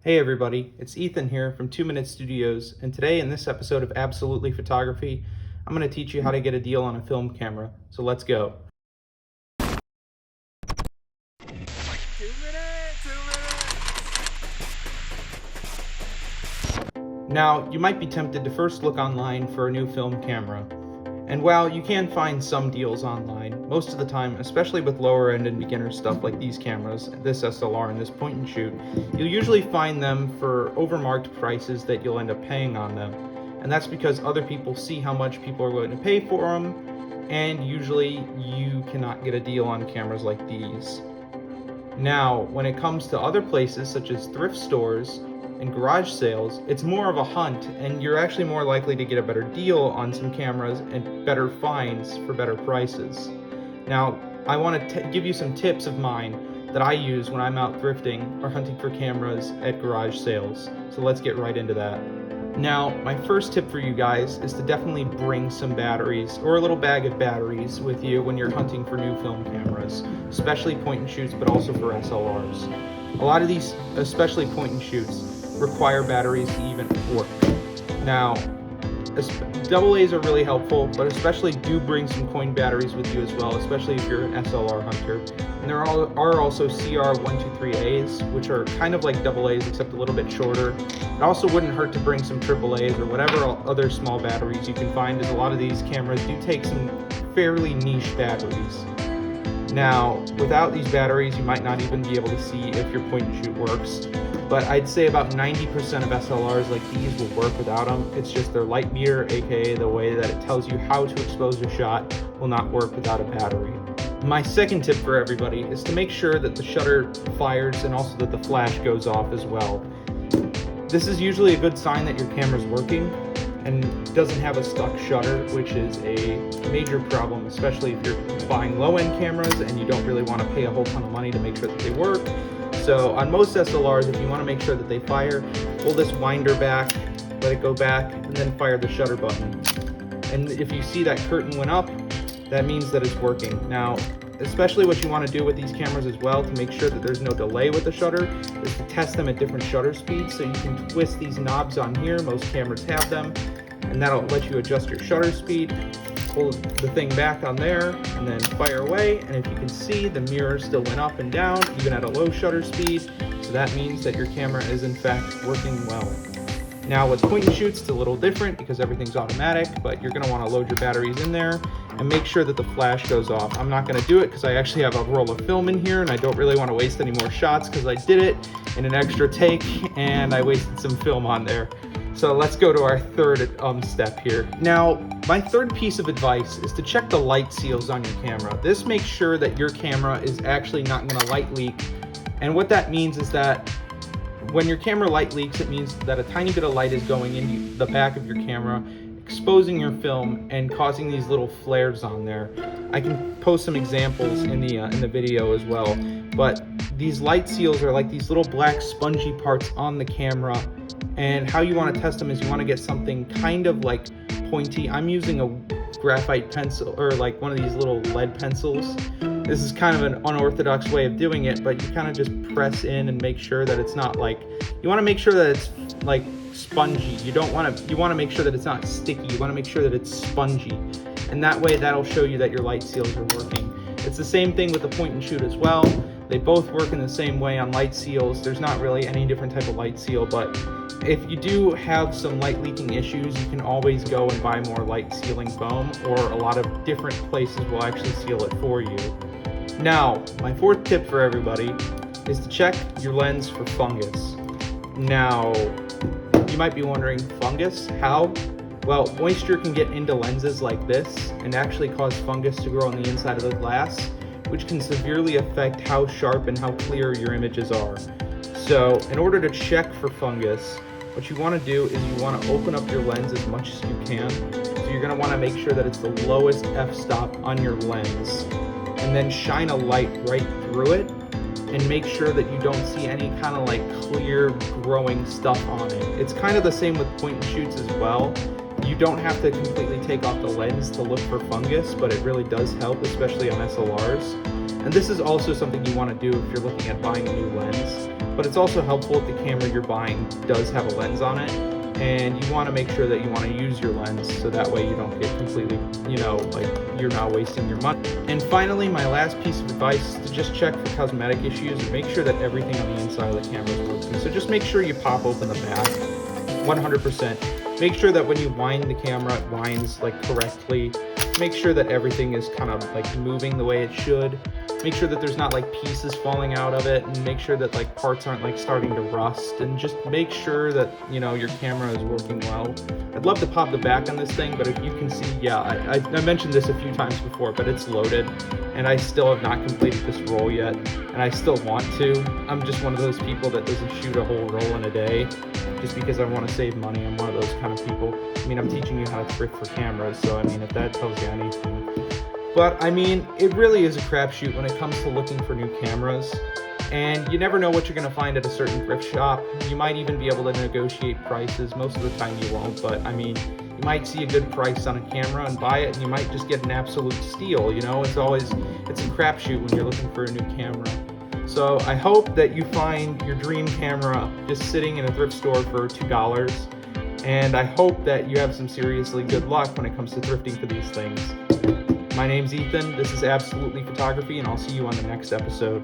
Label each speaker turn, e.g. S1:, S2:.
S1: Hey everybody, it's Ethan here from 2 Minute Studios, and today in this episode of Absolutely Photography, I'm going to teach you how to get a deal on a film camera. So let's go. 2 minutes. Now, you might be tempted to first look online for a new film camera. And while you can find some deals online, most of the time, especially with lower end and beginner stuff like these cameras, this SLR and this point and shoot, you'll usually find them for overmarked prices that you'll end up paying on them. And that's because other people see how much people are willing to pay for them, and usually you cannot get a deal on cameras like these. Now, when it comes to other places such as thrift stores and garage sales, it's more of a hunt, and you're actually more likely to get a better deal on some cameras and better finds for better prices. Now, I want to give you some tips of mine that I use when I'm out thrifting or hunting for cameras at garage sales. So let's get right into that. Now, my first tip for you guys is to definitely bring some batteries or a little bag of batteries with you when you're hunting for new film cameras, especially point and shoots, but also for SLRs. A lot of these, especially point and shoots, require batteries to even work. Now, AA's are really helpful, but especially do bring some coin batteries with you as well, especially if you're an SLR hunter. And there are also CR123As, which are kind of like AA's except a little bit shorter. It also wouldn't hurt to bring some AAA's or whatever other small batteries you can find, as a lot of these cameras do take some fairly niche batteries. Now, without these batteries, you might not even be able to see if your point and shoot works. But I'd say about 90% of SLRs like these will work without them. It's just their light meter, aka the way that it tells you how to expose your shot, will not work without a battery. My second tip for everybody is to make sure that the shutter fires and also that the flash goes off as well. This is usually a good sign that your camera's working and doesn't have a stuck shutter, which is a major problem, especially if you're buying low-end cameras and you don't really want to pay a whole ton of money to make sure that they work. So on most SLRs, if you want to make sure that they fire, pull this winder back, let it go back, and then fire the shutter button. And if you see that curtain went up, that means that it's working. Now, especially what you want to do with these cameras as well to make sure that there's no delay with the shutter is to test them at different shutter speeds. So you can twist these knobs on here, most cameras have them, and that'll let you adjust your shutter speed. Pull the thing back on there and then fire away, and if you can see, the mirror still went up and down even at a low shutter speed, so that means that your camera is in fact working well. Now with point and shoots, it's a little different because everything's automatic, but you're going to want to load your batteries in there and make sure that the flash goes off. I'm not going to do it because I actually have a roll of film in here and I don't really want to waste any more shots because I did it in an extra take and I wasted some film on there. So let's go to our third step here. Now, my third piece of advice is to check the light seals on your camera. This makes sure that your camera is actually not going to light leak. And what that means is that when your camera light leaks, it means that a tiny bit of light is going into the back of your camera, exposing your film and causing these little flares on there. I can post some examples in the video as well. But these light seals are like these little black spongy parts on the camera. And how you want to test them is you want to get something kind of like pointy. I'm using a graphite pencil, or like one of these little lead pencils. This is kind of an unorthodox way of doing it, but you kind of just press in and make sure that it's not like, you want to make sure that it's like spongy. You want to make sure that it's not sticky. You want to make sure that it's spongy. And that way that'll show you that your light seals are working. It's the same thing with the point and shoot as well. They both work in the same way on light seals. There's not really any different type of light seal, but if you do have some light leaking issues, you can always go and buy more light sealing foam, or a lot of different places will actually seal it for you. Now, my fourth tip for everybody is to check your lens for fungus. Now, you might be wondering, fungus? How? Well, moisture can get into lenses like this and actually cause fungus to grow on the inside of the glass, which can severely affect how sharp and how clear your images are. So in order to check for fungus, what you want to do is you want to open up your lens as much as you can. So you're going to want to make sure that it's the lowest f-stop on your lens, and then shine a light right through it and make sure that you don't see any kind of like clear growing stuff on it. It's kind of the same with point and shoots as well. You don't have to completely take off the lens to look for fungus, but it really does help, especially on SLRs. And this is also something you want to do if you're looking at buying a new lens. But it's also helpful if the camera you're buying does have a lens on it, and you want to make sure that you want to use your lens so that way you don't get completely, like you're not wasting your money. And finally, my last piece of advice is to just check for cosmetic issues and make sure that everything on the inside of the camera is working. So just make sure you pop open the back 100%. Make sure that when you wind the camera, it winds like correctly. Make sure that everything is kind of like moving the way it should. Make sure that there's not like pieces falling out of it, and make sure that like parts aren't like starting to rust, and just make sure that your camera is working well. I'd love to pop the back on this thing, but if you can see, yeah, I mentioned this a few times before, but it's loaded and I still have not completed this roll yet, and I still want to. I'm just one of those people that doesn't shoot a whole roll in a day just because I want to save money. I'm one of those kind of people. I mean, I'm teaching you how to thrift for cameras, so I mean, if that tells you anything. But I mean, it really is a crapshoot when it comes to looking for new cameras, and you never know what you're going to find at a certain thrift shop. You might even be able to negotiate prices. Most of the time you won't, but I mean, you might see a good price on a camera and buy it, and you might just get an absolute steal. It's a crapshoot when you're looking for a new camera. So I hope that you find your dream camera just sitting in a thrift store for $2, and I hope that you have some seriously good luck when it comes to thrifting for these things. My name's Ethan, this is Absolutely Photography, and I'll see you on the next episode.